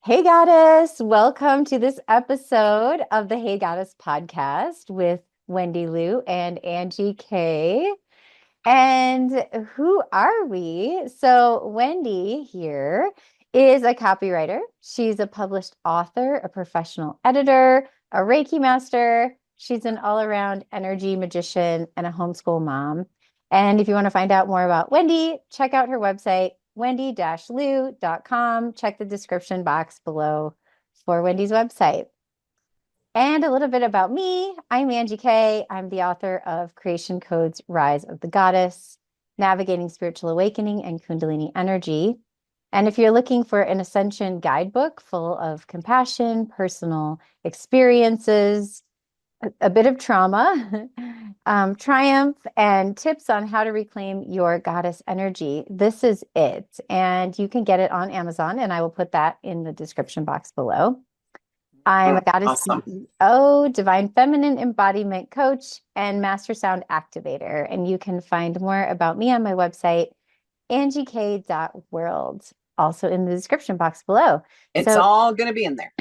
Hey Goddess, welcome to this episode of the Hey Goddess podcast with Wendy Lou and Angie K. And who are we? So, Wendy here is a copywriter. She's a published author, a professional editor, a Reiki master. She's an all around energy magician and a homeschool mom. And if you want to find out more about Wendy, check out her website, wendy-lou.com. Check the description box below for Wendy's website. And a little bit about me. I'm Angie K. I'm the author of Creation Code's Rise of the Goddess, Navigating Spiritual Awakening and Kundalini Energy. And if you're looking for an Ascension guidebook full of compassion, personal experiences, a bit of trauma, triumph, and tips on how to reclaim your goddess energy, this is it. And you can get it on Amazon, and I will put that in the description box below. I'm a goddess Awesome. CEO, divine feminine embodiment coach, and master sound activator. And you can find more about me on my website, angiek.world, also in the description box below. It's So all going to be in there.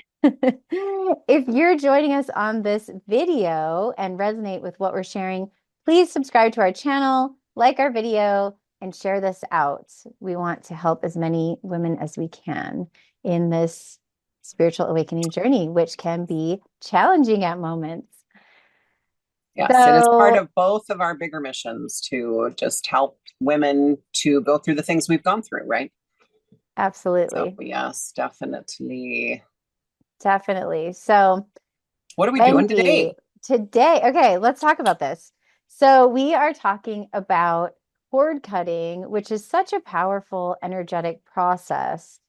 if you're joining us on this video and resonate with what we're sharing, please subscribe to our channel, like our video, and share this out. We want to help as many women as we can in this spiritual awakening journey, which can be challenging at moments. Yes, it is part So, of both of our bigger missions to just help women to go through the things we've gone through, right? So, absolutely, yes, definitely. definitely. So, What are we doing Wendy, today? today, okay, let's talk about this. So, we are talking about cord cutting, which is such a powerful energetic process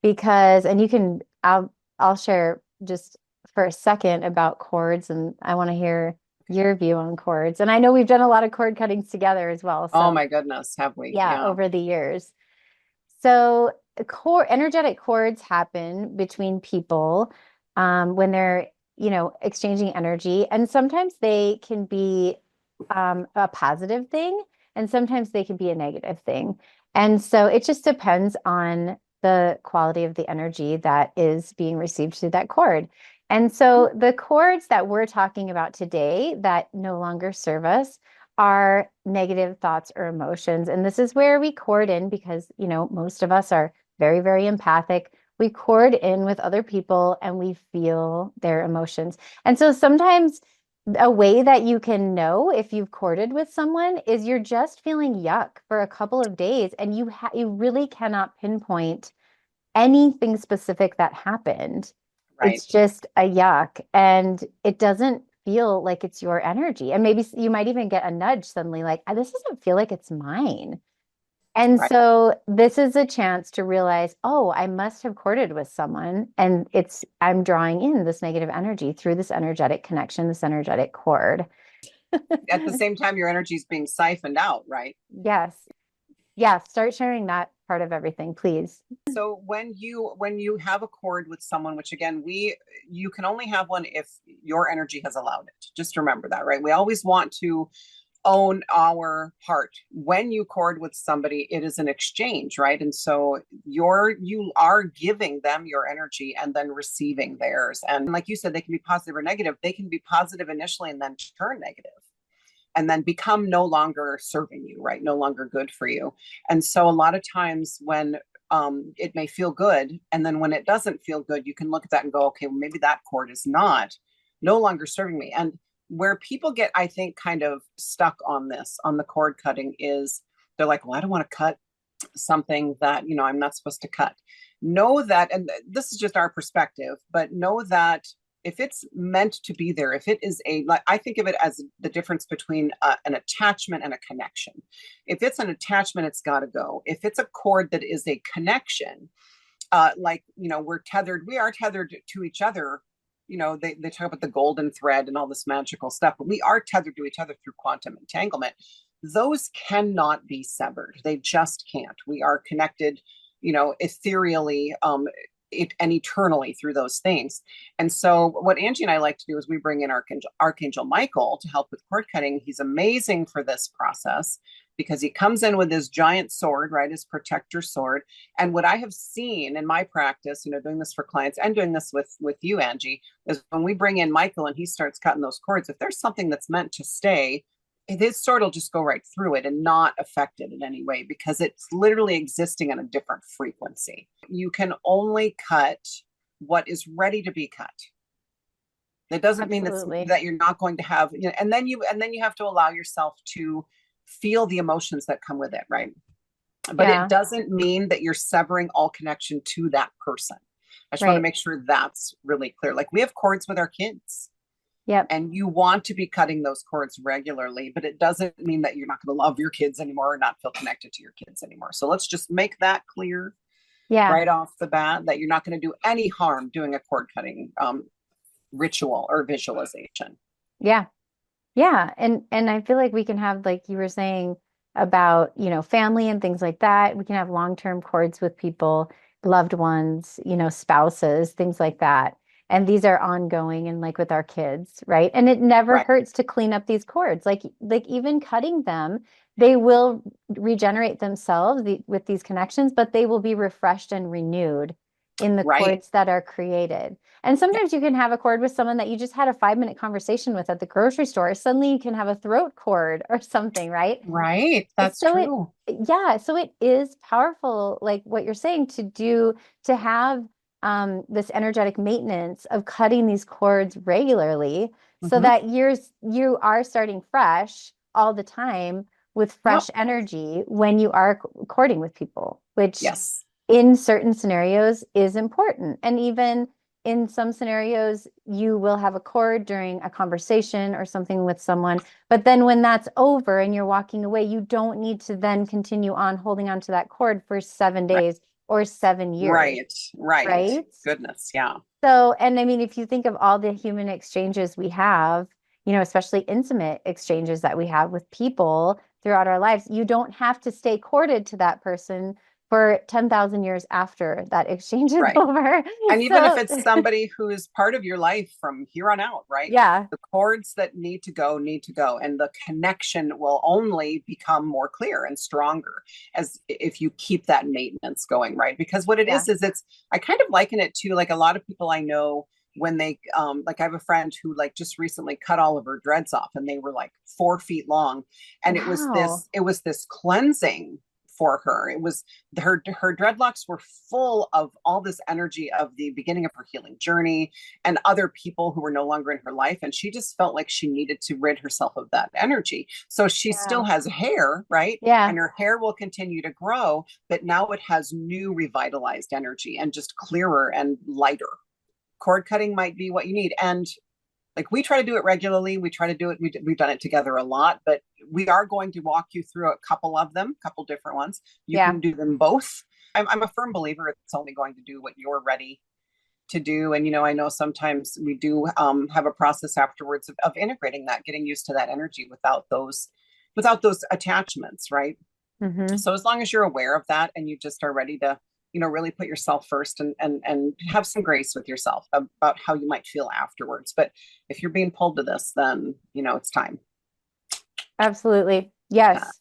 because, and you can, I'll share just for a second about cords, and I want to hear your view on cords. And I know we've done a lot of cord cuttings together as well. Oh So, my goodness, have we? yeah, Yeah, over the years. So, core energetic cords happen between people when they're, exchanging energy, and sometimes they can be a positive thing, and sometimes they can be a negative thing. And so it just depends on the quality of the energy that is being received through that cord. And so the cords that we're talking about today that no longer serve us are negative thoughts or emotions. And this is where we cord in because, most of us are very, very empathic. We cord in with other people and we feel their emotions. And so sometimes a way that you can know if you've corded with someone is you're just feeling yuck for a couple of days and you really cannot pinpoint anything specific that happened. right, It's just a yuck and it doesn't feel like it's your energy. And maybe you might even get a nudge suddenly like, this doesn't feel like it's mine. And right. so this is a chance to realize, oh, I must have courted with someone and I'm drawing in this negative energy through this energetic connection, this energetic cord. At the same time, your energy is being siphoned out, right? Yes. Yeah. Start sharing that part of everything, please. So when you have a cord with someone, which again you can only have one if your energy has allowed it. Just remember that, right? We always want to own our part. When you cord with somebody, it is an exchange, right? And so you are giving them your energy and then receiving theirs. And like you said, they can be positive or negative. They can be positive initially and then turn negative and then become no longer serving you, right? No longer good for you. And so a lot of times when it may feel good, and then when it doesn't feel good, you can look at that and go, okay, well, maybe that cord is not no longer serving me. And where people get, I think, kind of stuck on this, on the cord cutting, is they're like, well, I don't want to cut something that, I'm not supposed to cut. Know that, and this is just our perspective, but know that if it's meant to be there, if it is like, I think of it as the difference between an attachment and a connection. If it's an attachment, it's got to go. If it's a cord that is a connection, like, we are tethered to each other. They talk about the golden thread and all this magical stuff, but we are tethered to each other through quantum entanglement. Those cannot be severed. They just can't. We are connected, ethereally, and eternally through those things. And so what Angie and I like to do is we bring in Archangel Michael to help with cord cutting. He's amazing for this process because he comes in with his giant sword, right? His protector sword. And what I have seen in my practice, doing this for clients and doing this with you, Angie, is when we bring in Michael and he starts cutting those cords, if there's something that's meant to stay, his sword will just go right through it and not affect it in any way because it's literally existing on a different frequency. You can only cut what is ready to be cut. That doesn't mean Absolutely. that you're not going to have, and then you have to allow yourself to feel the emotions that come with it, right? But it Yeah. doesn't mean that you're severing all connection to that person. I just want to Right. make sure that's really clear. Like we have cords with our kids, Yep. and you want to be cutting those cords regularly, but it doesn't mean that you're not going to love your kids anymore or not feel connected to your kids anymore. So let's just make that clear Yeah. right off the bat that you're not going to do any harm doing a cord cutting ritual or visualization. Yeah. Yeah. And I feel like we can have, like you were saying about, family and things like that. We can have long-term cords with people, loved ones, spouses, things like that. And these are ongoing and like with our kids, right? And it never Right. hurts to clean up these cords. Like even cutting them, they will regenerate themselves with these connections, but they will be refreshed and renewed in the Right. cords that are created. And Yeah. sometimes you can have a cord with someone that you just had a 5-minute conversation with at the grocery store. Suddenly you can have a throat cord or something, right? Right. That's So it, true. yeah, so it is powerful, like what you're saying, to have this energetic maintenance of cutting these cords regularly so Mm-hmm. that you are starting fresh all the time with Yep. fresh energy when you are cording with people, which Yes. in certain scenarios is important. And even in some scenarios, you will have a cord during a conversation or something with someone. But then when that's over and you're walking away, you don't need to then continue on holding on to that cord for 7 Right. days or 7 years, Right. Right. right? Goodness. Yeah. So, and I mean, if you think of all the human exchanges we have, especially intimate exchanges that we have with people throughout our lives, you don't have to stay corded to that person for 10,000 years after that exchange is Right. over. And even if So, it's somebody who is part of your life from here on out, right? yeah, The cords that need to go, and the connection will only become more clear and stronger as if you keep that maintenance going, right? Because what it yeah. is I kind of liken it to like a lot of people I know when they like I have a friend who like just recently cut all of her dreads off and they were like 4 feet long, and Wow. it was this cleansing for her. It was her dreadlocks were full of all this energy of the beginning of her healing journey and other people who were no longer in her life, and she just felt like she needed to rid herself of that energy. So she Yeah. still has hair, right? Yeah. And her hair will continue to grow, but now it has new revitalized energy and just clearer and lighter. Cord cutting might be what you need. And like we try to do it regularly. We try to do it. We've done it together a lot, but we are going to walk you through a couple of them, a couple different ones. You Yeah. can do them both. I'm a firm believer it's only going to do what you're ready to do. And, I know sometimes we do have a process afterwards of integrating that, getting used to that energy without those attachments, right? Hmm. So as long as you're aware of that and you just are ready to, really put yourself first and have some grace with yourself about how you might feel afterwards. But if you're being pulled to this, then, it's time. Absolutely. Yeah, Yes.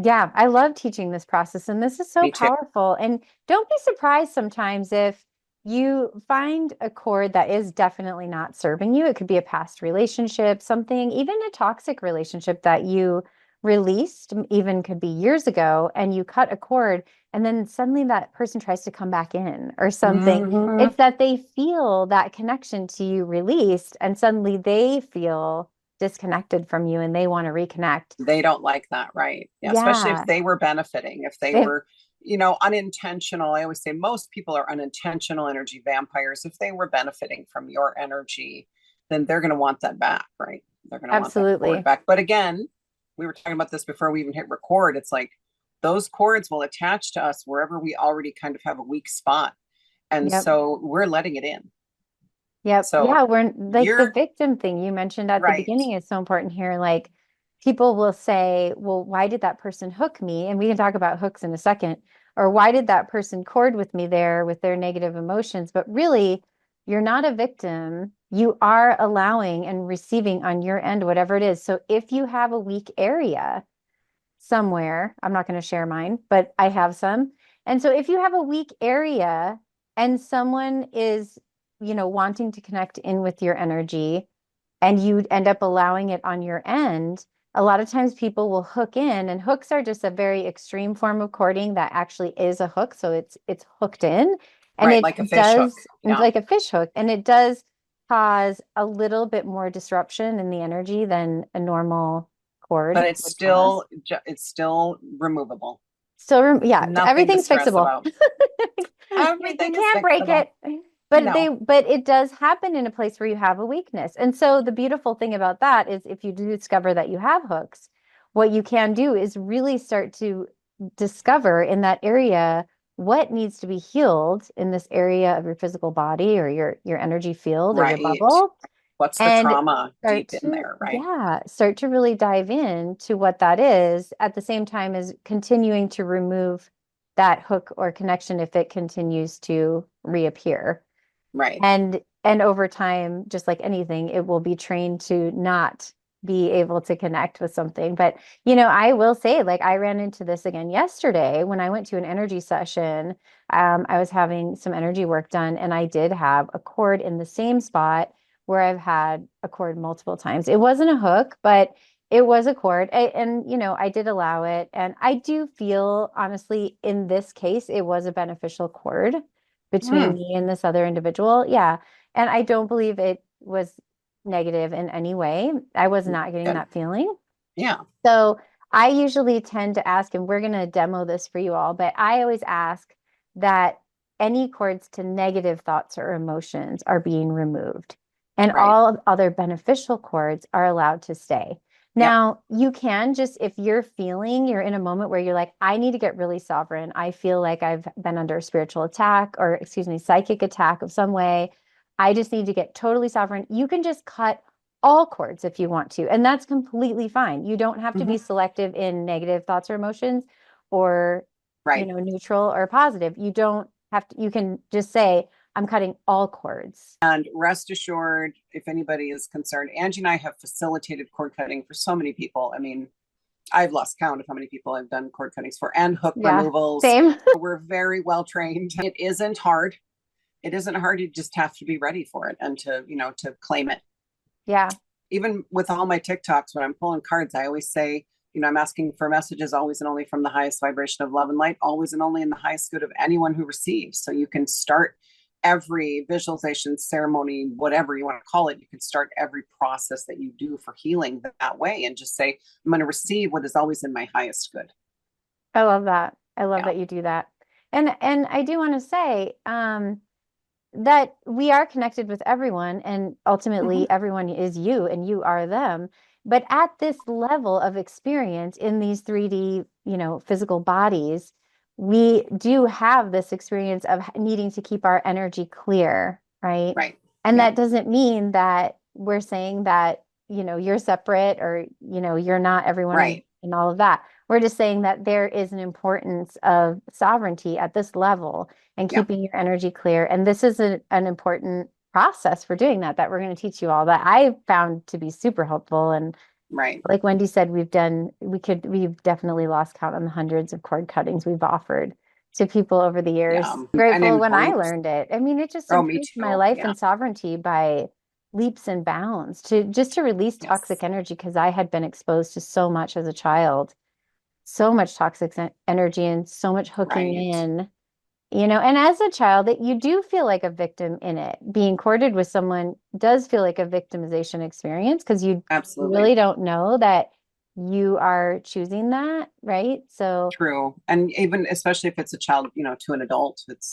Yeah, I love teaching this process, and this is so me too. powerful. And don't be surprised sometimes if you find a cord that is definitely not serving you. It could be a past relationship, something, even a toxic relationship that you released, even could be years ago, and you cut a cord, and then suddenly that person tries to come back in or something. Mm-hmm. It's that they feel that connection to you released, and suddenly they feel disconnected from you and they want to reconnect. They don't like that, right? Yeah, especially if Yeah. they were benefiting, if they If were, unintentional. I always say most people are unintentional energy vampires. If they were benefiting from your energy, then they're going to want that back, right? They're going to want that cord Absolutely. back. But again, we were talking about this before we even hit record. It's like those cords will attach to us wherever we already kind of have a weak spot. And Yep. so we're letting it in. Yep. So Yeah, we're like the you're victim thing you mentioned at the right. beginning is so important here. Like people will say, well, why did that person hook me? And we can talk about hooks in a second. Or why did that person cord with me there with their negative emotions? But really, you're not a victim. You are allowing and receiving on your end, whatever it is. So if you have a weak area, somewhere. I'm not going to share mine, but I have some. And so if you have a weak area and someone is, wanting to connect in with your energy and you end up allowing it on your end, a lot of times people will hook in, and hooks are just a very extreme form of cording that actually is a hook. So it's hooked in, and Right. it Like a fish hook. does, it's Yeah. like a fish hook, and it does cause a little bit more disruption in the energy than a normal cord But it's would cause. still removable. So yeah, Nothing to everything's stress fixable. about. You Everything is can't break fixable. it. But No. it does happen in a place where you have a weakness. And so the beautiful thing about that is if you do discover that you have hooks, what you can do is really start to discover in that area what needs to be healed in this area of your physical body or your energy field or your Right. bubble, What's the and trauma start deep in to, there, right? yeah, start to really dive in to what that is at the same time as continuing to remove that hook or connection if it continues to reappear. Right. And over time, just like anything, it will be trained to not be able to connect with something. But, I will say, like, I ran into this again yesterday when I went to an energy session. I was having some energy work done, and I did have a cord in the same spot where I've had a cord multiple times. It wasn't a hook, but it was a cord. And, I did allow it. And I do feel, honestly, in this case, it was a beneficial cord between Mm, me and this other individual. Yeah. And I don't believe it was negative in any way. I was not getting good. that feeling. Yeah. So I usually tend to ask, and we're going to demo this for you all, but I always ask that any cords to negative thoughts or emotions are being removed, and Right. all other beneficial cords are allowed to stay. Yep. Now, you can just, if you're in a moment where you're like, I need to get really sovereign. I feel like I've been under a spiritual attack or, excuse me, psychic attack of some way. I just need to get totally sovereign. You can just cut all cords if you want to, and that's completely fine. You don't have to Hmm. be selective in negative thoughts or emotions or, Right. neutral or positive. You don't have to, you can just say, I'm cutting all cords. And rest assured, if anybody is concerned, Angie and I have facilitated cord cutting for so many people. I mean, I've lost count of how many people I've done cord cuttings for and hook Yeah, removals. same. We're very well trained. It isn't hard. It isn't hard. You just have to be ready for it and to claim it. Yeah. Even with all my TikToks, when I'm pulling cards, I always say, I'm asking for messages always and only from the highest vibration of love and light, always and only in the highest good of anyone who receives. So you can start every visualization ceremony, whatever you want to call it, you can start every process that you do for healing that way and just say, I'm going to receive what is always in my highest good. I love that. I love Yeah. that you do that. And I do want to say, that we are connected with everyone, and Mm-hmm. ultimately everyone is you and you are them. But at this level of experience in these 3D, physical bodies, we do have this experience of needing to keep our energy clear, right? Right. And Yeah. that doesn't mean that we're saying that, you're separate or, you're not everyone Right. and all of that. We're just saying that there is an importance of sovereignty at this level and Yeah. keeping your energy clear. And this is an important process for doing that we're going to teach you all that I found to be super helpful. And Right. like Wendy said, we've definitely lost count on the hundreds of cord cuttings we've offered to people over the years. Yeah. And Grateful in when I groups. learned it. I mean, it just Oh, me improved my too. life Yeah. and sovereignty by leaps and bounds to release Yes. toxic energy because I had been exposed to so much as a child, so much toxic energy and so much hooking Right. in, and as a child that you do feel like a victim in it. Being courted with someone does feel like a victimization experience because you Absolutely. really don't know that you are choosing that, right? So, True. And even especially if it's a child, to an adult, it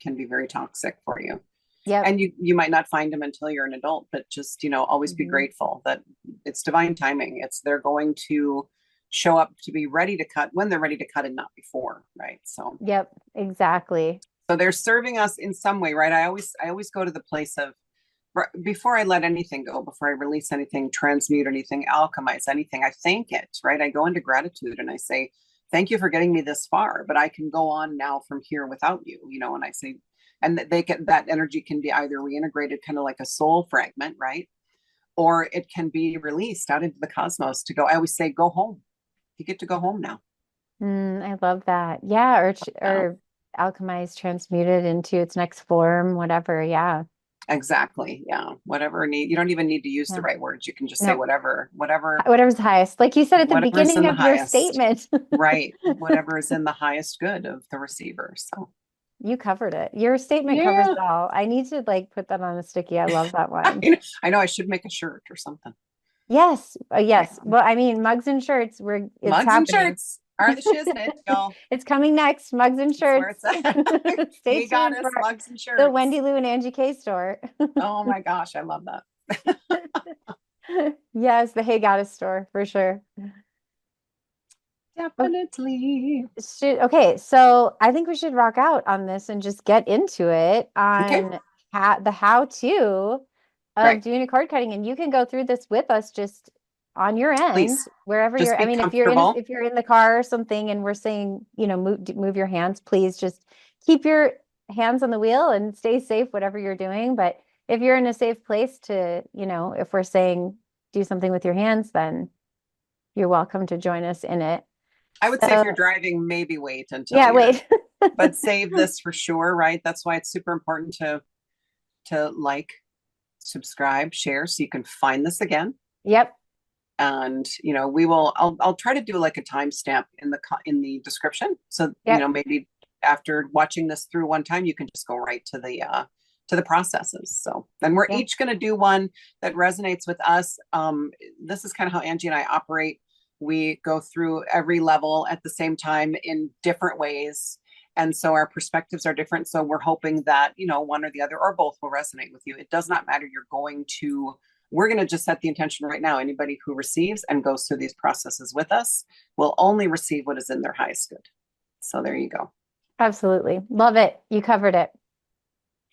can be very toxic for you. yep. And you might not find them until you're an adult, but just, always be Mhm. grateful that it's divine timing. They're going to show up to be ready to cut when they're ready to cut and not before, right? Yep, exactly. So they're serving us in some way, right? I always go to the place of before I let anything go, before I release anything, transmute anything, alchemize anything, I thank it, right? I go into gratitude and I say, thank you for getting me this far, but I can go on now from here without you, and I say, and they get that energy can be either reintegrated, kind of like a soul fragment, right? Or it can be released out into the cosmos to go. I always say, go home. you get to go home now. I love that. Yeah, Yeah. or alchemize, transmute it into its next form, whatever. Yeah. Exactly. Yeah. Whatever need, you don't even need to use the Yeah. right words. You can just say No, whatever's highest. Like you said at the whatever's beginning in the of your highest. statement. Right. Whatever is in the highest good of the receiver. So You covered it. Your statement covers yeah. it all. I need to like put that on a sticky. I love that one. I know I should make a shirt or something. Yes. Yes. Yeah. Well, I mean, mugs and shirts, it's Mugs and happening. shirts are the shiznit, y'all. It's coming next, mugs and That's where shirts. it's at. Stay Hey tuned for goddess, mugs and the shirts. Wendy Lou and Angie K store. Oh my gosh, I love that. Yes, the Hey Goddess store for sure. Definitely. Okay, so I think we should rock out on this and just get into it Okay. on the how-to of Right. doing a cord cutting, and you can go through this with us just on your end, Please wherever just you're. I be mean, comfortable. if you're in the car or something, and we're saying, move your hands, please just keep your hands on the wheel and stay safe, whatever you're doing. But if you're in a safe place to, if we're saying do something with your hands, then you're welcome to join us in it. I would say if you're So, driving, maybe wait until yeah, you're, wait. but save this for sure, right? That's why it's super important to like, subscribe, share so you can find this again. Yep. And I'll try to do like a timestamp in the description. So, Yep. maybe after watching this through one time, you can just go right to the processes. So, and we're Yeah. each going to do one that resonates with us. This is kind of how Angie and I operate. We go through every level at the same time in different ways. And so our perspectives are different. So we're hoping that, one or the other or both will resonate with you. It does not matter. We're going to just set the intention right now. Anybody who receives and goes through these processes with us will only receive what is in their highest good. So there you go. Absolutely. Love it. You covered it.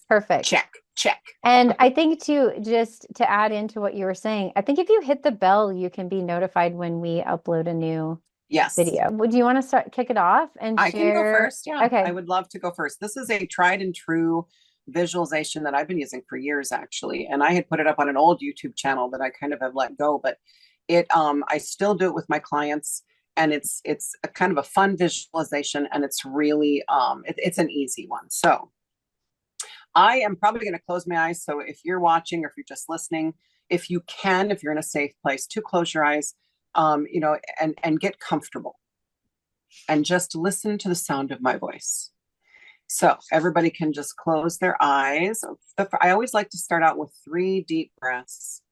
Perfect. Check, check. And I think too, just to add into what you were saying, I think if you hit the bell, you can be notified when we upload a new Yes. video. Would you want to kick it off and I can go share? first. Yeah, I Okay. would love to go first. This is a tried and true visualization that I've been using for years, actually. And I had put it up on an old YouTube channel that I kind of have let go, but I still do it with my clients, and it's a kind of a fun visualization, and it's really it's an easy one. So I am probably going to close my eyes. So if you're watching or if you're just listening, if you can, if you're in a safe place, to close your eyes, and get comfortable and just listen to the sound of my voice. So everybody can just close their eyes. I always like to start out with 3 deep breaths.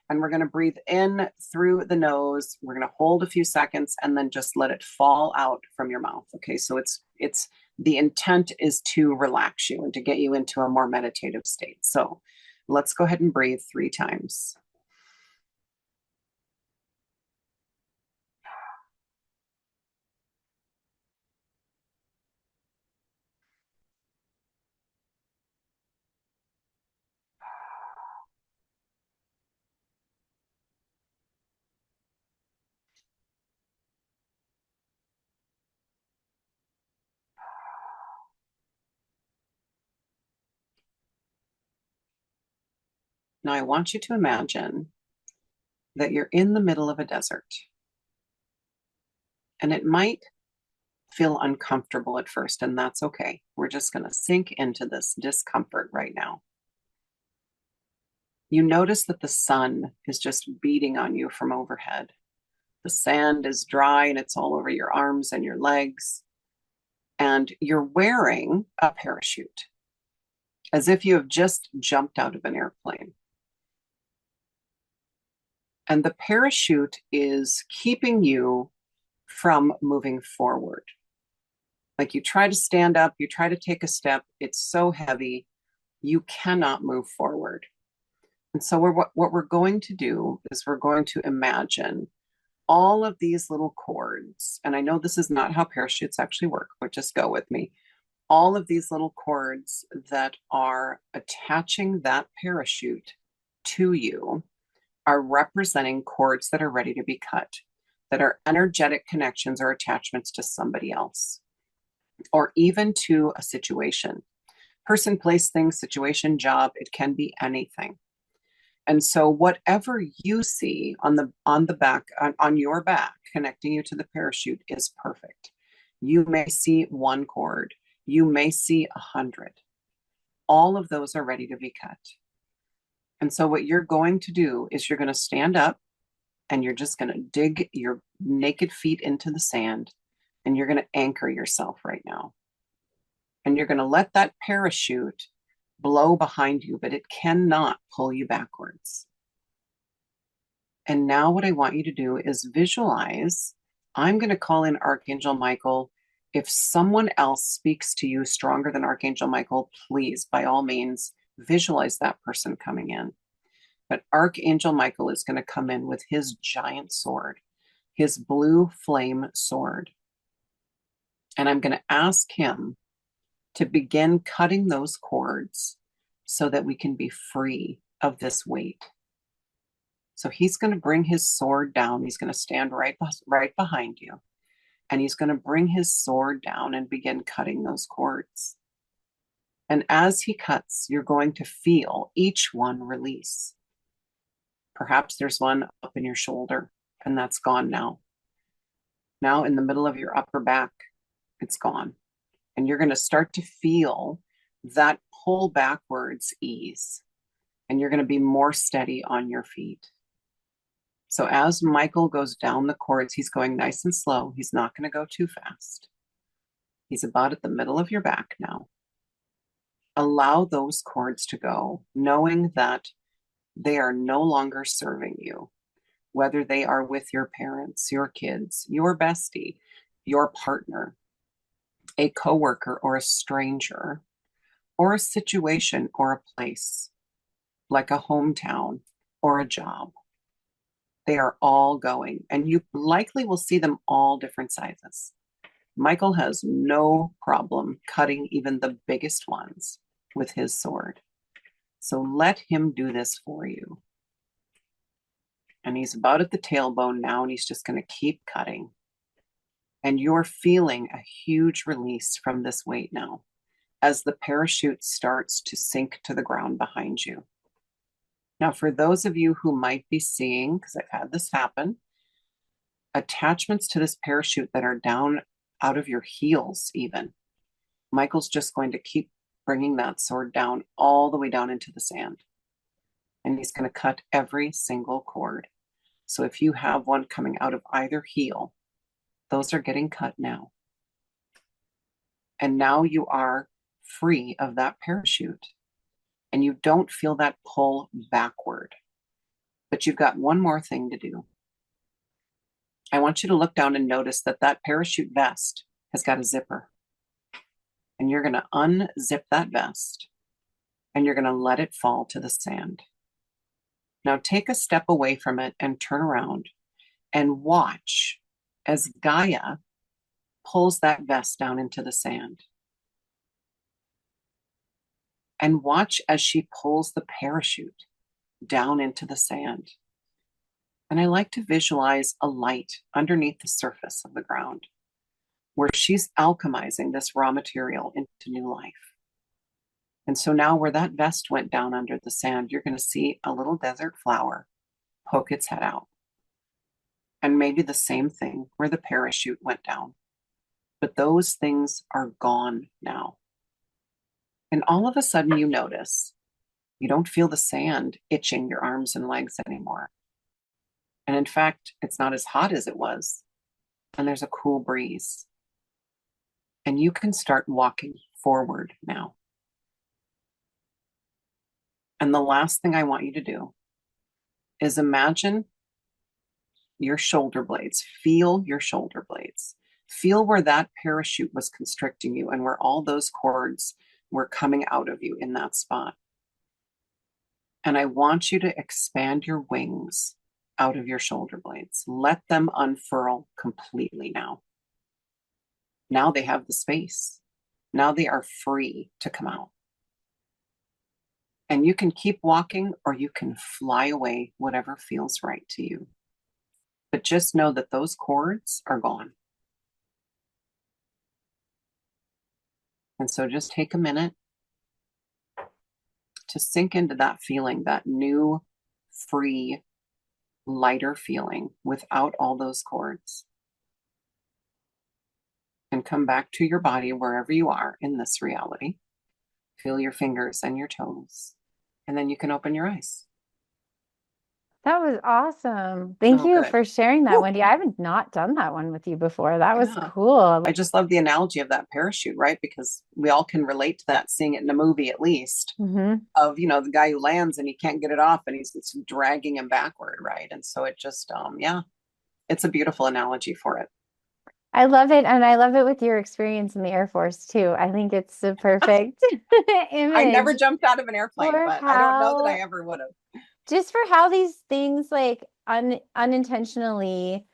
And we're going to breathe in through the nose. We're going to hold a few seconds and then just let it fall out from your mouth. Okay, so it's the intent is to relax you and to get you into a more meditative state. So let's go ahead and breathe 3 times. Now I want you to imagine that you're in the middle of a desert. And it might feel uncomfortable at first, and that's okay. We're just going to sink into this discomfort right now. You notice that the sun is just beating on you from overhead. The sand is dry and it's all over your arms and your legs. And you're wearing a parachute as if you have just jumped out of an airplane. And the parachute is keeping you from moving forward. Like you try to stand up, you try to take a step, it's so heavy, you cannot move forward. And so what we're going to do is we're going to imagine all of these little cords. And I know this is not how parachutes actually work, but just go with me. All of these little cords that are attaching that parachute to you are representing cords that are ready to be cut, that are energetic connections or attachments to somebody else, or even to a situation. Person, place, thing, situation, job, it can be anything. And so whatever you see on the back on your back connecting you to the parachute is perfect. You may see one cord, you may see 100. All of those are ready to be cut. And so what you're going to do is you're going to stand up and you're just going to dig your naked feet into the sand and you're going to anchor yourself right now. And you're going to let that parachute blow behind you, but it cannot pull you backwards. And now what I want you to do is visualize. I'm going to call in Archangel Michael. If someone else speaks to you stronger than Archangel Michael, please, by all means, visualize that person coming in. But Archangel Michael is going to come in with his giant sword, his blue flame sword. And I'm going to ask him to begin cutting those cords so that we can be free of this weight. So he's going to bring his sword down. He's going to stand right behind you. And he's going to bring his sword down and begin cutting those cords. And as he cuts, you're going to feel each one release. Perhaps there's one up in your shoulder, and that's gone now. Now in the middle of your upper back, it's gone. And you're going to start to feel that pull backwards ease. And you're going to be more steady on your feet. So as Michael goes down the cords, he's going nice and slow. He's not going to go too fast. He's about at the middle of your back now. Allow those cords to go, knowing that they are no longer serving you, whether they are with your parents, your kids, your bestie, your partner, a coworker or a stranger, or a situation or a place, like a hometown or a job. They are all going, and you likely will see them all different sizes. Michael has no problem cutting even the biggest ones with his sword. So let him do this for you. And he's about at the tailbone now, and he's just going to keep cutting. And you're feeling a huge release from this weight now as the parachute starts to sink to the ground behind you. Now, for those of you who might be seeing, because I've had this happen, attachments to this parachute that are down out of your heels even, Michael's just going to keep bringing that sword down all the way down into the sand. And he's going to cut every single cord. So if you have one coming out of either heel, those are getting cut now. And now you are free of that parachute. And you don't feel that pull backward. But you've got one more thing to do. I want you to look down and notice that that parachute vest has got a zipper. And you're going to unzip that vest. And you're going to let it fall to the sand. Now take a step away from it and turn around and watch as Gaia pulls that vest down into the sand. And watch as she pulls the parachute down into the sand. And I like to visualize a light underneath the surface of the ground where she's alchemizing this raw material into new life. And so now where that vest went down under the sand, you're going to see a little desert flower poke its head out. And maybe the same thing where the parachute went down. But those things are gone now. And all of a sudden you notice you don't feel the sand itching your arms and legs anymore. And in fact, it's not as hot as it was. And there's a cool breeze. And you can start walking forward now. And the last thing I want you to do is imagine your shoulder blades. Feel your shoulder blades. Feel where that parachute was constricting you and where all those cords were coming out of you in that spot. And I want you to expand your wings out of your shoulder blades. Let them unfurl completely now. Now they have the space. Now they are free to come out. And you can keep walking or you can fly away, whatever feels right to you. But just know that those cords are gone. And so just take a minute to sink into that feeling, that new free, lighter feeling without all those cords. And come back to your body wherever you are in this reality. Feel your fingers and your toes. And then you can open your eyes. That was awesome. Thank Oh, you good. for sharing that, Woo. Wendy. I haven't not done that one with you before. That was Yeah. cool. I just love the analogy of that parachute, right? Because we all can relate to that, seeing it in a movie at least, Hmm. of, the guy who lands and he can't get it off and he's it's dragging him backward, right? And so it just, yeah, it's a beautiful analogy for it. I love it. And I love it with your experience in the Air Force too. I think it's the perfect I never image jumped out of an airplane, for but I don't know that I how, ever would have. just for how these things like unintentionally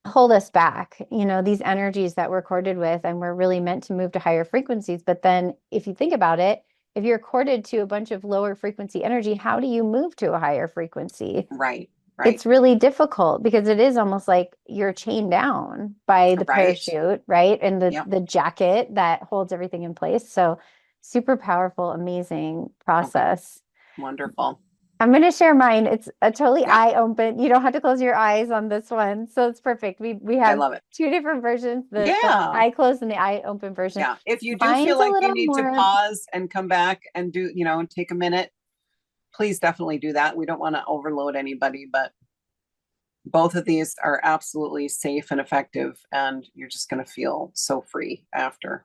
hold us back, these energies that we're corded with, and we're really meant to move to higher frequencies. But then if you think about it, if you're corded to a bunch of lower frequency energy, how do you move to a higher frequency? Right, right, It's really difficult because it is almost like you're chained down by the right. parachute, right? And the Yep. the jacket that holds everything in place. So super powerful, amazing Okay. process. Wonderful. I'm going to share mine. It's a totally Yeah, eye open. You don't have to close your eyes on this one. So it's perfect. We I have love it. two different versions, the Yeah. eye closed and the eye open version. Yeah. If you do feel Mine's a like you little need to more, pause and come back and do, take a minute, please definitely do that. We don't want to overload anybody, but both of these are absolutely safe and effective, and you're just going to feel so free after.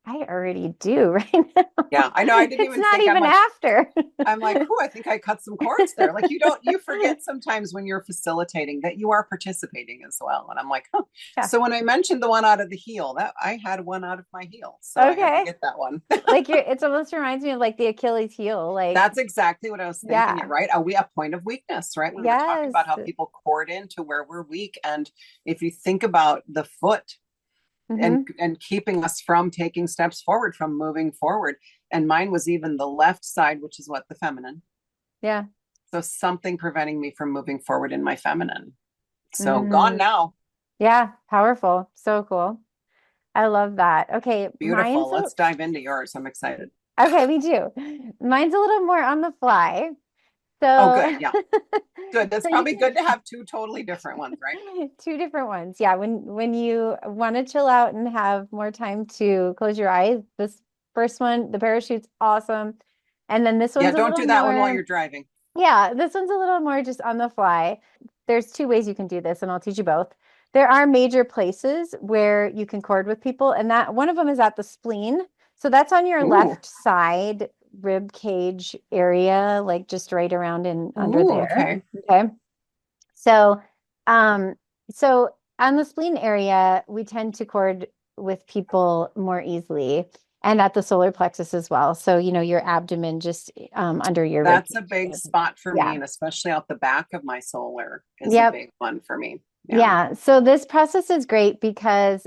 I already do right now. Yeah, I know. I didn't It's even not think how even much. after. I'm like, I think I cut some cords there. Like you forget sometimes when you're facilitating that you are participating as well. And I'm like, huh. Yeah. So when I mentioned the one out of the heel, that I had one out of my heel. So I had to Okay. get that one. Like it's almost reminds me of like the Achilles heel. Like, That's exactly what I was thinking. yeah. It right. Are we a point of weakness, right? When we're talking Yes. about how people cord into where we're weak. And if you think about the foot Hmm. and keeping us from taking steps forward, from moving forward. And mine was even the left side, which is what, the feminine. Yeah. So something preventing me from moving forward in my feminine. So gone Mm. now. Yeah. Powerful. So cool. I love that. Okay. Beautiful. Let's dive into yours. I'm excited. Okay, me too. Mine's a little more on the fly. Oh, So, good. Yeah. Good. That's so you probably good to have two totally different ones, right? two different ones. Yeah, when you want to chill out and have more time to close your eyes, this first one, the parachute's awesome. And then this Yeah. one's a Don't little do that one while more, you're driving. yeah, this one's a little more just on the fly. There's two ways you can do this, and I'll teach you both. There are major places where you can cord with people, and that one of them is at the spleen. So that's on your Ooh. left side rib cage area, like just right around and under Ooh. there. Okay. Okay. So, um, so on the spleen area, we tend to cord with people more easily, and at the solar plexus as well. So, your abdomen just under your rib That's a cage. big spot for me. Yeah. And especially out the back of my solar is a Yep. big one for me. Yeah. Yeah. So this process is great because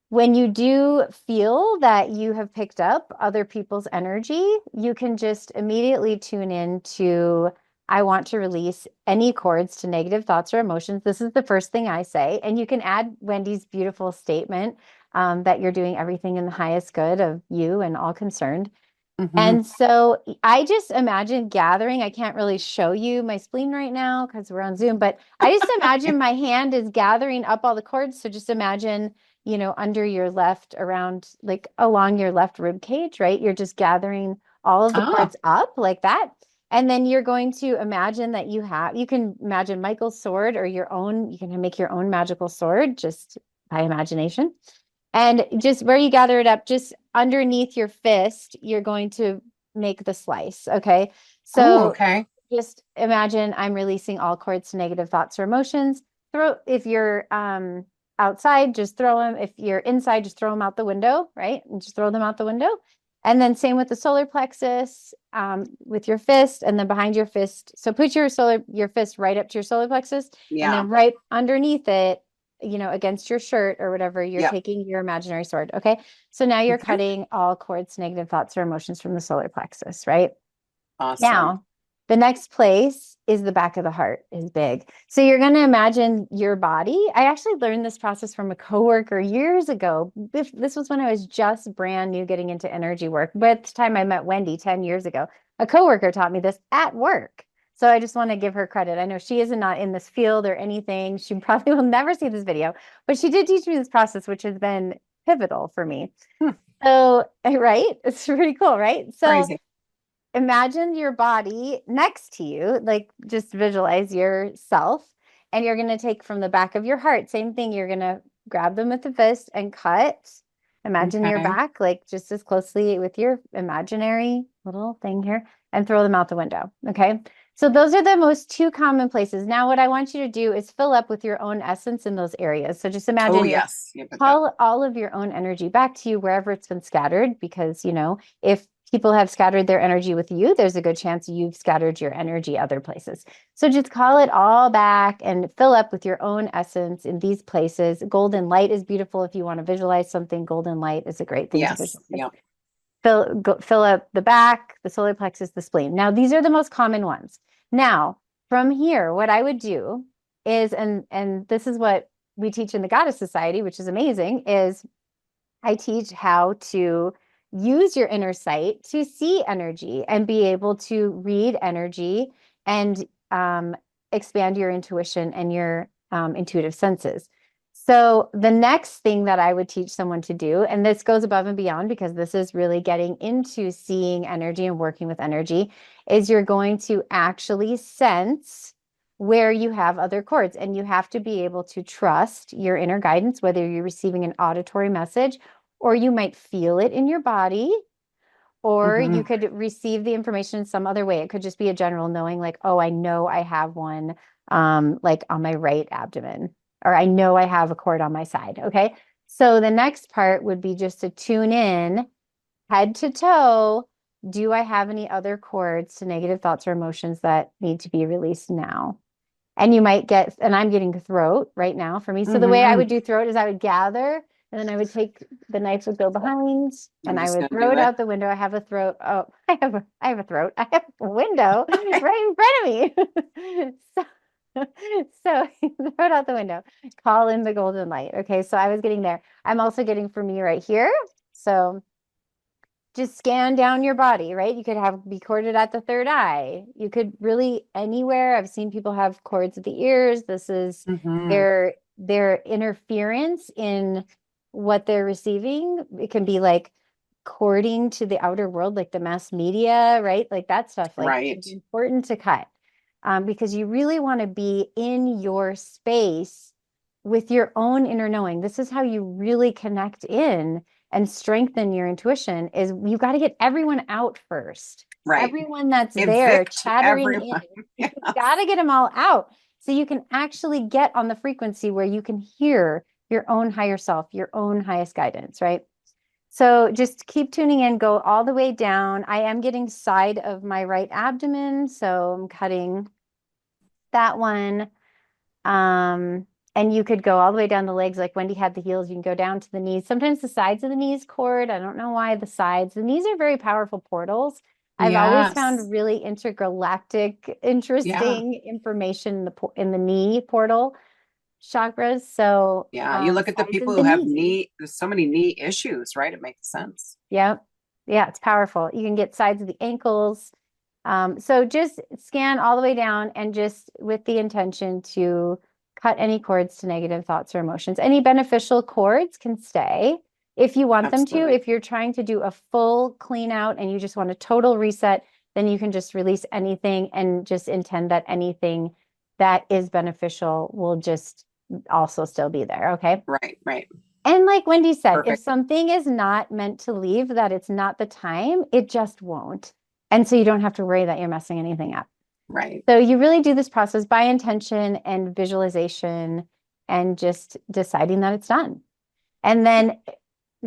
when you do feel that you have picked up other people's energy, you can just immediately tune in to, I want to release any cords to negative thoughts or emotions. This is the first thing I say. And you can add Wendy's beautiful statement that you're doing everything in the highest good of you and all concerned. Mm-hmm. And so I just imagine gathering. I can't really show you my spleen right now because we're on Zoom, but I just imagine my hand is gathering up all the cords. So just imagine, under your left, around like along your left rib cage, right? You're just gathering all of the Ah. cords up like that. And then you're going to imagine that you can imagine Michael's sword or your own, you can make your own magical sword just by imagination. And just where you gather it up, just underneath your fist, you're going to make the slice. Okay. Oh, So okay. just imagine I'm releasing all cords to negative thoughts or emotions. If you're outside, just throw them. If you're inside, just throw them out the window, right? And just throw them out the window. And then same with the solar plexus with your fist and then behind your fist. So put your fist right up to your solar plexus and Yeah. then right underneath it, against your shirt or whatever, you're Yep. taking your imaginary sword. Okay. So now you're Okay. cutting all cords, negative thoughts or emotions from the solar plexus, right? Awesome. Now, the next place is the back of the heart is big. So you're going to imagine your body. I actually learned this process from a coworker years ago. This was when I was just brand new getting into energy work. By the time I met Wendy 10 years ago, a coworker taught me this at work. So I just want to give her credit. I know she is not in this field or anything. She probably will never see this video, but she did teach me this process, which has been pivotal for me. Hmm, So, right? It's pretty cool, right? So crazy. imagine your body next to you, like just visualize yourself, and you're going to take from the back of your heart. Same thing. You're going to grab them with the fist and cut. Imagine your Okay. back, like just as closely with your imaginary little thing here, and throw them out the window. Okay. So those are the most two common places. Now, what I want you to do is fill up with your own essence in those areas. So just Oh, imagine you're yes. Yep, yep, yep. call all of your own energy back to you wherever it's been scattered, because, if people have scattered their energy with you, there's a good chance you've scattered your energy other places. So just call it all back and fill up with your own essence in these places. Golden light is beautiful if you want to visualize something. Golden light is a great thing to Yes. visualize. Yep. Fill up the back, the solar plexus, the spleen. Now, these are the most common ones. Now, from here, what I would do is, and this is what we teach in the Goddess Society, which is amazing, is I teach how to use your inner sight to see energy and be able to read energy and expand your intuition and your intuitive senses. So, the next thing that I would teach someone to do, and this goes above and beyond because this is really getting into seeing energy and working with energy, is you're going to actually sense where you have other cords. And you have to be able to trust your inner guidance, whether you're receiving an auditory message or you might feel it in your body, or you Hmm. could receive the information in some other way. It could just be a general knowing, like, oh, I know I have one, like on my right abdomen, or I know I have a cord on my side. Okay. So the next part would be just to tune in head to toe. Do I have any other cords to negative thoughts or emotions that need to be released now? And you might get, and I'm getting throat right now for me. So the way I Hmm. would do throat is I would gather, and then I would take the knife would go behind, I'm and I just would gonna throw do it it. out the window. I have a throat. Oh, I have a throat. I have a window right in front of me. So, so throw it out the window. Call in the golden light. Okay, so I was getting there. I'm also getting for me right here. So just scan down your body, right? You could have be corded at the third eye. You could really anywhere. I've seen people have cords at the ears. This is Hmm. their interference in what they're receiving. It can be like cording to the outer world, like the mass media, right? Like that stuff, like Right. it's important to cut because you really want to be in your space with your own inner knowing. This is how you really connect in and strengthen your intuition is you got to get everyone out first. Right. Everyone that's there Evict chattering in, everyone. you Yes. got to get them all out so you can actually get on the frequency where you can hear your own higher self, your own highest guidance, right? So just keep tuning in, go all the way down. I am getting side of my right abdomen, so I'm cutting that one. And you could go all the way down the legs, like Wendy had the heels. You can go down to the knees. Sometimes the sides of the knees cord. I don't know why the sides. The knees are very powerful portals. I've always found Yes. really intergalactic, Yeah. interesting information in the knee portal chakras. So Yeah. You look at the sides people of who the have knees. knee, there's so many knee issues, right? It makes sense. Yeah. Yeah, it's powerful. You can get sides of the ankles. So just scan all the way down and just with the intention to cut any cords to negative thoughts or emotions. Any beneficial cords can stay if you want them to. Absolutely. If you're trying to do a full clean out and you just want a total reset, then you can just release anything and just intend that anything that is beneficial will just also still be there. Okay. Right. Right. And like Wendy said, if Perfect. something is not meant to leave, that it's not the time, it just won't. And so you don't have to worry that you're messing anything up. Right. So you really do this process by intention and visualization and just deciding that it's done. And then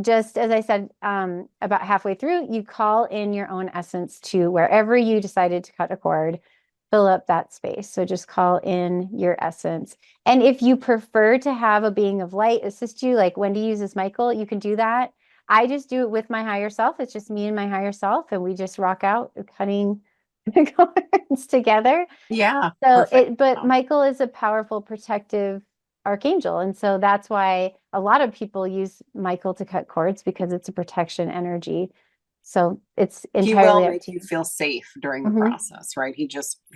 just as I said, about halfway through, you call in your own essence to wherever you decided to cut a cord, fill up that space. So just call in your essence. And if you prefer to have a being of light assist you, like Wendy uses Michael, you can do that. I just do it with my higher self. It's just me and my higher self, and we just rock out cutting the cords together. Yeah. So Perfect. but Michael is a powerful protective archangel. And so that's why a lot of people use Michael to cut cords because it's a protection energy So it's He will entirely up make to you you. feel safe during the Hmm. process, right? He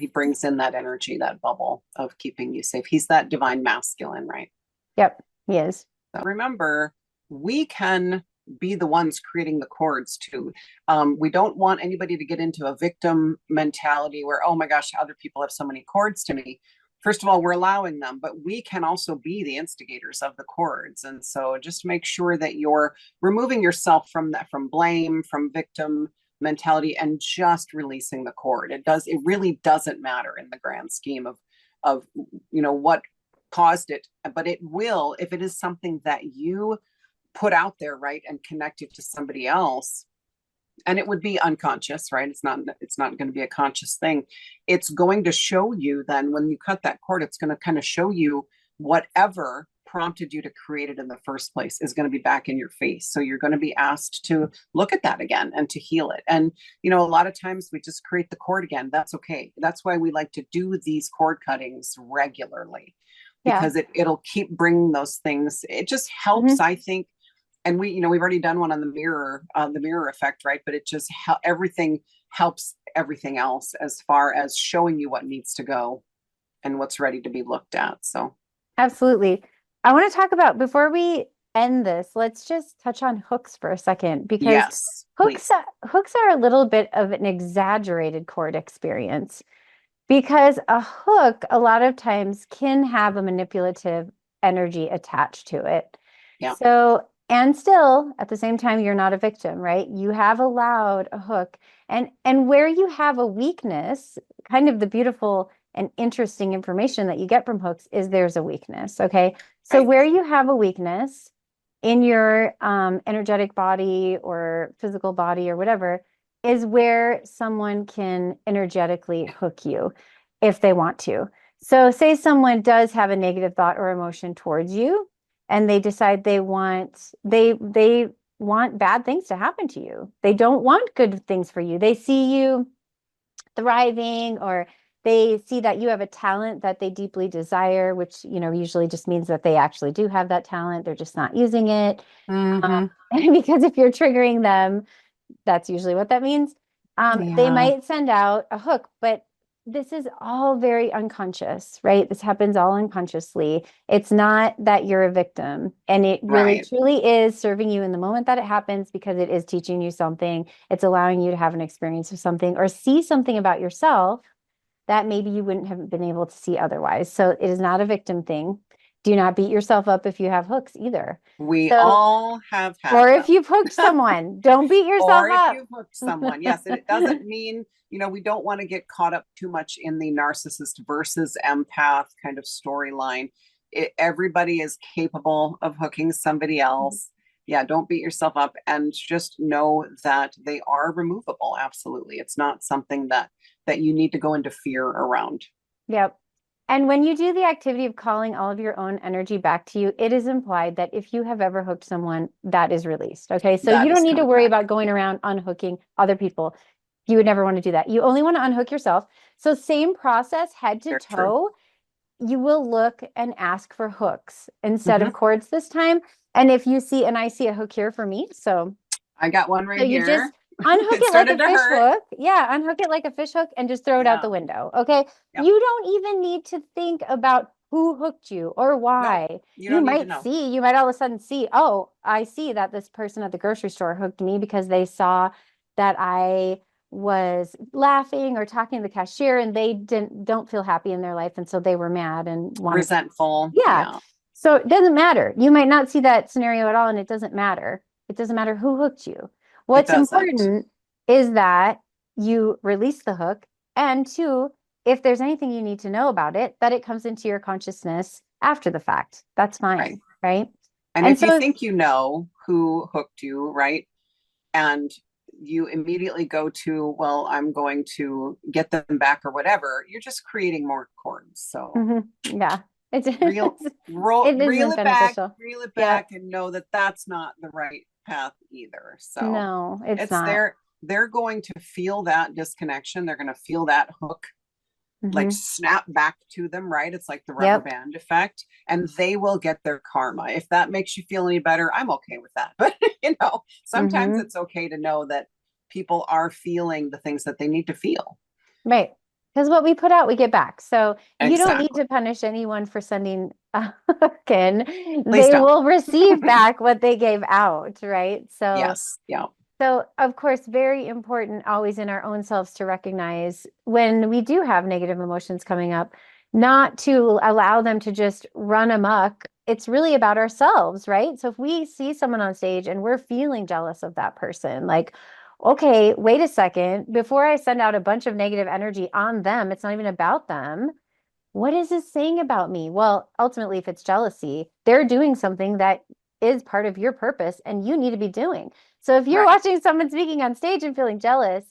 brings in that energy, that bubble of keeping you safe. He's that divine masculine, right? Yep, he is. So remember, we can be the ones creating the cords too. We don't want anybody to get into a victim mentality where, oh my gosh, other people have so many cords to me. First of all, we're allowing them, but we can also be the instigators of the cords. And so just make sure that you're removing yourself from that, from blame, from victim mentality, and just releasing the cord. It really doesn't matter in the grand scheme of what caused it, but it will, if it is something that you put out there, right, and connect it to somebody else, and it would be unconscious, right? It's not going to be a conscious thing. It's going to show you then when you cut that cord, it's going to kind of show you whatever prompted you to create it in the first place is going to be back in your face. So you're going to be asked to look at that again and to heal it. And a lot of times we just create the cord again. That's okay. That's why we like to do these cord cuttings regularly, Yeah. because it'll keep bringing those things. It just helps, Hmm. I think. And we've already done one on the mirror effect, right? But it just everything helps everything else as far as showing you what needs to go and what's ready to be looked at. So Absolutely. I want to talk about, before we end this, let's just touch on hooks for a second, because yes, hooks please. hooks are a little bit of an exaggerated cord experience, because a hook a lot of times can have a manipulative energy attached to it. Yeah. So, and still at the same time, you're not a victim, right? You have allowed a hook, and where you have a weakness, kind of the beautiful and interesting information that you get from hooks is there's a weakness. Okay. So Right. where you have a weakness in your energetic body or physical body or whatever is where someone can energetically hook you if they want to. So say someone does have a negative thought or emotion towards you, and they decide they want bad things to happen to you. They don't want good things for you. They see you thriving, or they see that you have a talent that they deeply desire, which, usually just means that they actually do have that talent. They're just not using it. Mm-hmm. Because if you're triggering them, that's usually what that means. They Yeah. might send out a hook, but this is all very unconscious, right? This happens all unconsciously. It's not that you're a victim. And it really Right. truly is serving you in the moment that it happens, because it is teaching you something. It's allowing you to have an experience of something or see something about yourself that maybe you wouldn't have been able to see otherwise. So it is not a victim thing. Do not beat yourself up if you have hooks either. We So, all have had or if them. you've hooked someone, don't beat yourself Or if up. you've hooked someone. Yes, and it doesn't mean, we don't want to get caught up too much in the narcissist versus empath kind of storyline. Everybody is capable of hooking somebody else. Yeah, don't beat yourself up, and just know that they are removable. Absolutely. It's not something that you need to go into fear around. Yep. And when you do the activity of calling all of your own energy back to you, it is implied that if you have ever hooked someone, that is released. Okay. So you That don't is need to coming worry back. about going around unhooking other people. You would never want to do that. You only want to unhook yourself. So, same process, head to Very true. toe. You will look and ask for hooks instead Mm-hmm. of cords this time. And if you see, and I see a hook here for me. I got one So right you just here. unhook It it like started a to fish hurt. hook. Yeah, unhook it like a fish hook and just throw it out the Yeah. window. Okay. Yep. You don't even need to think about who hooked you or Nope. why. You You don't need to might know. see, you might all of a sudden see, oh, I see that this person at the grocery store hooked me because they saw that I was laughing or talking to the cashier, and they don't feel happy in their life. And so they were mad and wanted, Resentful. yeah. Yeah. So it doesn't matter. You might not see that scenario at all, and it doesn't matter. It doesn't matter who hooked you. It What's doesn't. important is that you release the hook, and two, if there's anything you need to know about it, that it comes into your consciousness after the fact. That's Right. fine, right? And And if you so, think you know who hooked you, right? And you immediately go to, well, I'm going to get them back or whatever, you're just creating more cords. So mhm, yeah, it's, reel, it reel isn't it beneficial. reel it Yeah, back and know that that's not the right path either. So no, it's it's not. they're going to feel that disconnection. They're going to feel that hook like Hmm. snap back to them, right? It's like the rubber Yep. band effect, and they will get their karma. If that makes you feel any better, I'm okay with that. But sometimes Hmm. it's okay to know that people are feeling the things that they need to feel. Right. Because what we put out, we get back. So you don't need Exactly. to punish anyone for sending a hook in. Please They don't. will receive back what they gave out, right? So Yes. Yeah. of course, very important always in our own selves to recognize when we do have negative emotions coming up, not to allow them to just run amok. It's really about ourselves, right? So if we see someone on stage and we're feeling jealous of that person, like, okay, wait a second, before I send out a bunch of negative energy on them, it's not even about them. What is this saying about me? Well, ultimately, if it's jealousy, they're doing something that is part of your purpose and you need to be doing. So if you're Right. watching someone speaking on stage and feeling jealous,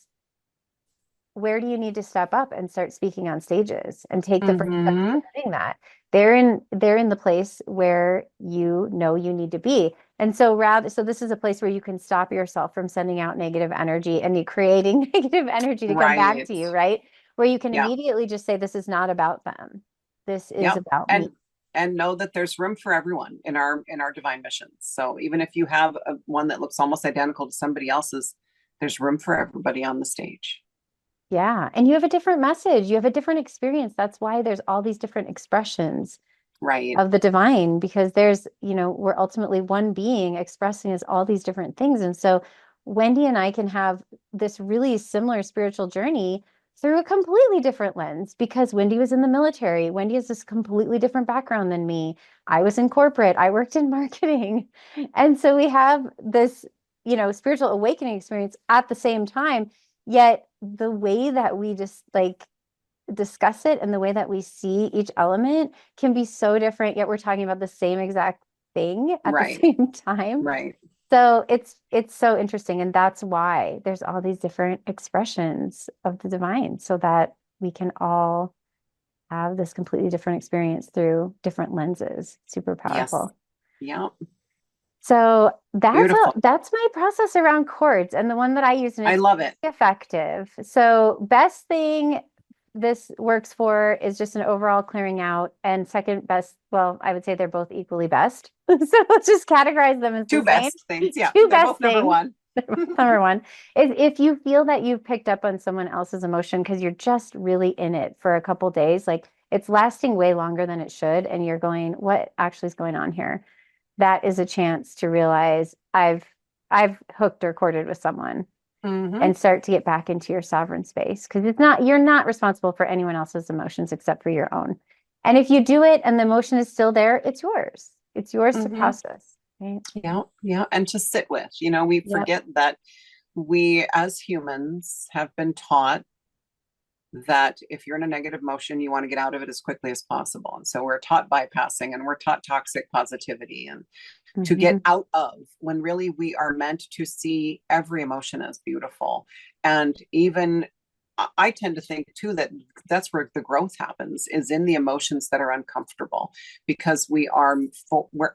where do you need to step up and start speaking on stages and take the first step Mm-hmm. to doing that? They're in the place where you know you need to be. And so this is a place where you can stop yourself from sending out negative energy and creating negative energy to come back Right. to you, right? Where you can Yeah. immediately just say, this is not about them. This is Yep. about me. And know that there's room for everyone in our divine missions. So even if you have one that looks almost identical to somebody else's, there's room for everybody on the stage. Yeah. And you have a different message. You have a different experience. That's why there's all these different expressions Right. of the divine, because we're ultimately one being expressing as all these different things. And so Wendy and I can have this really similar spiritual journey through a completely different lens because Wendy was in the military. Wendy has this completely different background than me. I was in corporate. I worked in marketing. And so we have this, spiritual awakening experience at the same time. Yet the way that we just like discuss it and the way that we see each element can be so different, yet we're talking about the same exact thing at the Right. same time. Right. So it's so interesting. And that's why there's all these different expressions of the divine so that we can all have this completely different experience through different lenses. Super Yes. powerful. Yeah. So Beautiful. that's my process around chords and the one that I use, and I it's love it. effective. So best thing this works for is just an overall clearing out, and second best, well, I would say they're both equally best. So let's just categorize them as the Two same. best things. Yeah. Two They're best both number things. one. Number one is if you feel that you've picked up on someone else's emotion because you're just really in it for a couple days, like it's lasting way longer than it should, and you're going, what actually is going on here? That is a chance to realize I've hooked or corded with someone Mm-hmm. and start to get back into your sovereign space because you're not responsible for anyone else's emotions except for your own. And if you do it and the emotion is still there, it's yours. It's yours to Mm-hmm. process. Right? Yeah. Yeah. And to sit with, we Yep. forget that we as humans have been taught that if you're in a negative motion, you want to get out of it as quickly as possible. And so we're taught bypassing and we're taught toxic positivity and to get Mhm. out of when really we are meant to see every emotion as beautiful. And even I tend to think too that that's where the growth happens is in the emotions that are uncomfortable because we're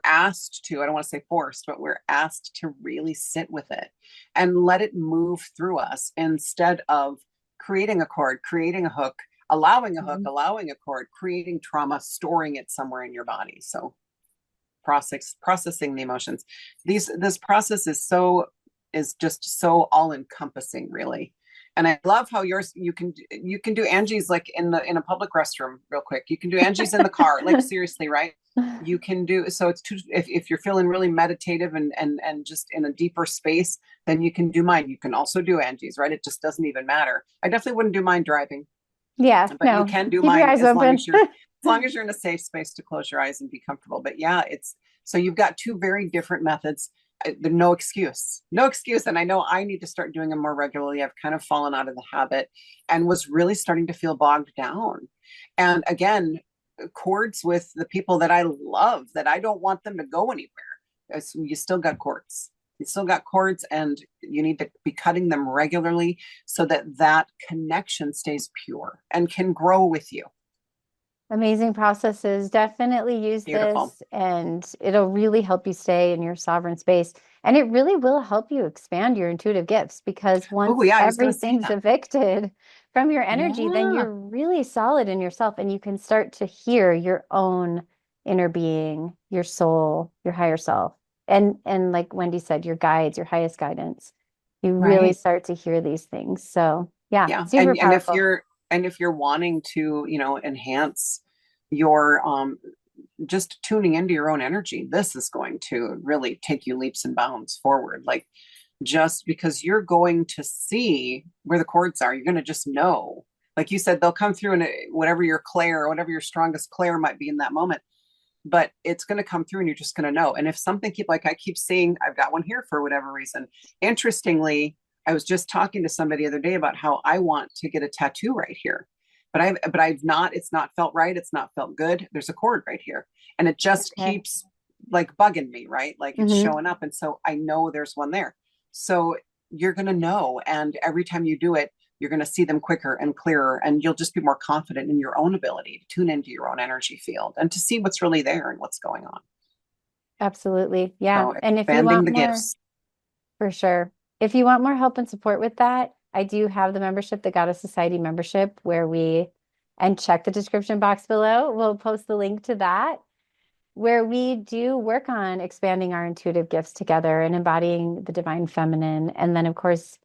asked to, I don't want to say forced, but we're asked to really sit with it and let it move through us instead of creating a cord, creating a hook, allowing a hook, Mhm. allowing a cord, creating trauma, storing it somewhere in your body. So processing the emotions. This process is just so all encompassing, really. And I love how yours you can do Angie's like in a public restroom real quick. You can do Angie's in the car, like seriously, right? You can do so it's too if you're feeling really meditative and just in a deeper space, then you can do mine. You can also do Angie's, right? It just doesn't even matter. I definitely wouldn't do mine driving, Yeah, but you no, can do keep your mine eyes open. as long as you're in a safe space to close your eyes and be comfortable. But yeah, it's so you've got two very different methods. No excuse, no excuse. And I know I need to start doing them more regularly. I've kind of fallen out of the habit and was really starting to feel bogged down. And again, chords with the people that I love that I don't want them to go anywhere. So you still got chords. You still got chords, and you need to be cutting them regularly so that that connection stays pure and can grow with you. Amazing processes. Definitely use Beautiful. this, and it'll really help you stay in your sovereign space. And it really will help you expand your intuitive gifts because Oh, once yeah, I was going to say everything's that. evicted from your energy, then Yeah. you're really solid in yourself and you can start to hear your own inner being, your soul, your higher self. And like Wendy said, your guides, your highest guidance. You really Right. start to hear these things. So yeah, Yeah. super And powerful. if you're wanting to, enhance your just tuning into your own energy, this is going to really take you leaps and bounds forward. Like, just because you're going to see where the cords are, you're going to just know. Like you said, they'll come through, and whatever your clair or whatever your strongest clair might be in that moment, but it's going to come through and you're just going to know. And if something I keep seeing, I've got one here for whatever reason. Interestingly, I was just talking to somebody the other day about how I want to get a tattoo right here. But I've not, it's not felt right. It's not felt good. There's a cord right here. And it just Okay. keeps like bugging me, right? Like it's Hmm. showing up. And so I know there's one there. So you're going to know. And every time you do it, you're going to see them quicker and clearer, and you'll just be more confident in your own ability to tune into your own energy field and to see what's really there and what's going on. Absolutely. Yeah. So And if you expanding want the more, gifts. for sure. If you want more help and support with that, I do have the membership, the Goddess Society membership, where and check the description box below. We'll post the link to that, where we do work on expanding our intuitive gifts together and embodying the divine feminine. And then, of course,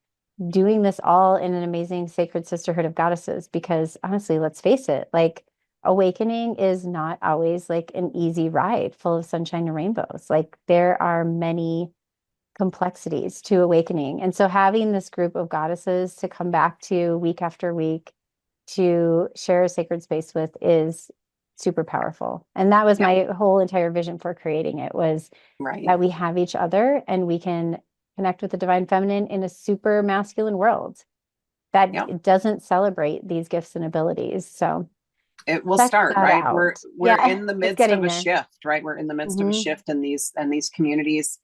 doing this all in an amazing sacred sisterhood of goddesses. Because honestly, let's face it, like awakening is not always like an easy ride full of sunshine and rainbows. Like there are many complexities to awakening. And so having this group of goddesses to come back to week after week to share a sacred space with is super powerful. And that was Yep. my whole entire vision for creating it, was Right. that we have each other and we can connect with the divine feminine in a super masculine world Yep. that doesn't celebrate these gifts and abilities. So It will check start, that right? We're out. we're Yeah, in the it's midst of getting a there. shift, right? We're in the midst of a Hmm. shift, and these communities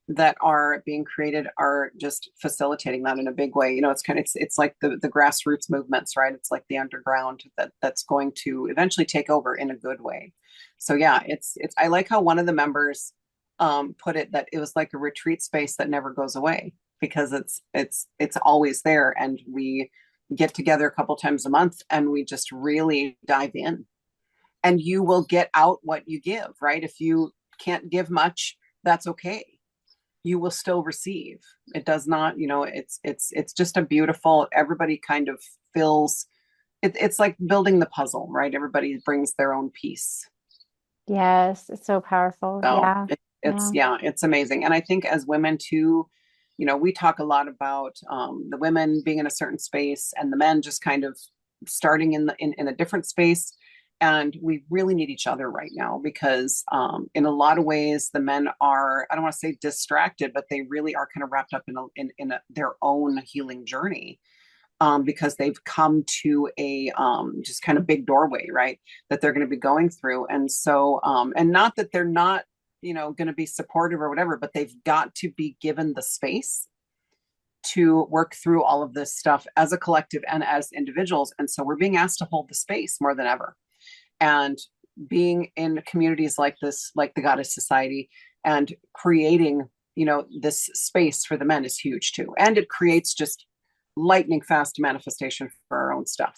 that are being created are just facilitating that in a big way. It's like the grassroots movements, right? It's like the underground that's going to eventually take over in a good way. So yeah, it's I like how one of the members put it, that it was like a retreat space that never goes away, because it's always there, and we get together a couple times a month and we just really dive in, and you will get out what you give, right? If you can't give much, that's okay, you will still receive. It does not, it's just a beautiful, everybody kind of fills it's like building the puzzle, right? Everybody brings their own piece. Yes, it's so powerful. So Yeah. it's, Yeah. yeah, it's amazing. And I think as women too, we talk a lot about the women being in a certain space and the men just kind of starting in a different space. And we really need each other right now, because in a lot of ways the men are, I don't want to say distracted, but they really are kind of wrapped up their own healing journey, because they've come to a just kind of big doorway, right? That they're going to be going through. And so, and not that they're not, going to be supportive or whatever, but they've got to be given the space to work through all of this stuff as a collective and as individuals. And so we're being asked to hold the space more than ever. And being in communities like this, like the Goddess Society, and creating, this space for the men is huge too. And it creates just lightning fast manifestation for our own stuff.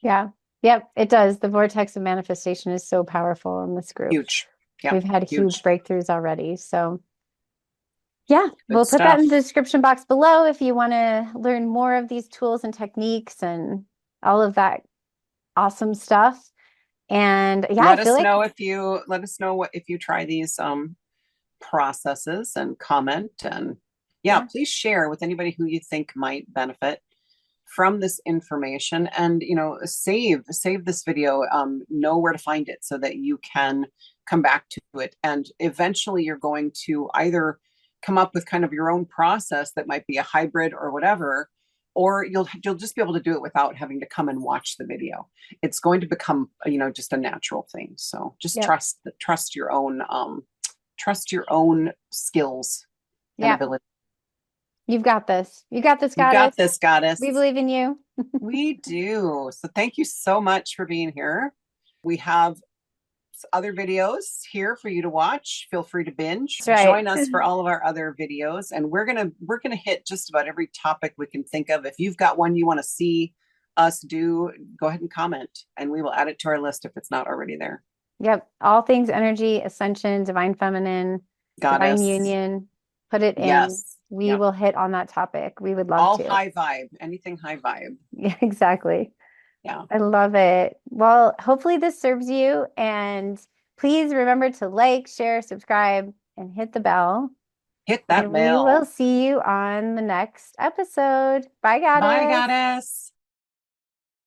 Yeah. Yep, it does. The vortex of manifestation is so powerful in this group. Huge. Yeah. We've had huge Huge. breakthroughs already. So, yeah, Good we'll put that in stuff. the description box below if you want to learn more of these tools and techniques and all of that awesome stuff. And yeah, I feel like, Let us know what if you try these processes, and comment, and yeah, yeah, please share with anybody who you think might benefit from this information. And save this video, know where to find it so that you can come back to it, and eventually you're going to either come up with kind of your own process that might be a hybrid or whatever, or you'll just be able to do it without having to come and watch the video. It's going to become just a natural thing. So just yep, trust your own skills and yeah, ability. you've got this. You got this, You got goddess. this, goddess. We believe in you. We do. So thank you so much for being here. We have other videos here for you to watch. Feel free to binge. That's right. Join us for all of our other videos, and we're gonna hit just about every topic we can think of. If you've got one you want to see us do, go ahead and comment, and we will add it to our list if it's not already there. Yep. All things energy, ascension, divine feminine, divine Goddess. union. Put it in Yes. we Yep. will hit on that topic. We would love All to. high vibe, anything high vibe. Yeah, exactly. Yeah. I love it. Well, hopefully this serves you. And please remember to like, share, subscribe, and hit the bell. Hit that And we will bell. see you on the next episode. Bye, Bye, Goddess. goddess.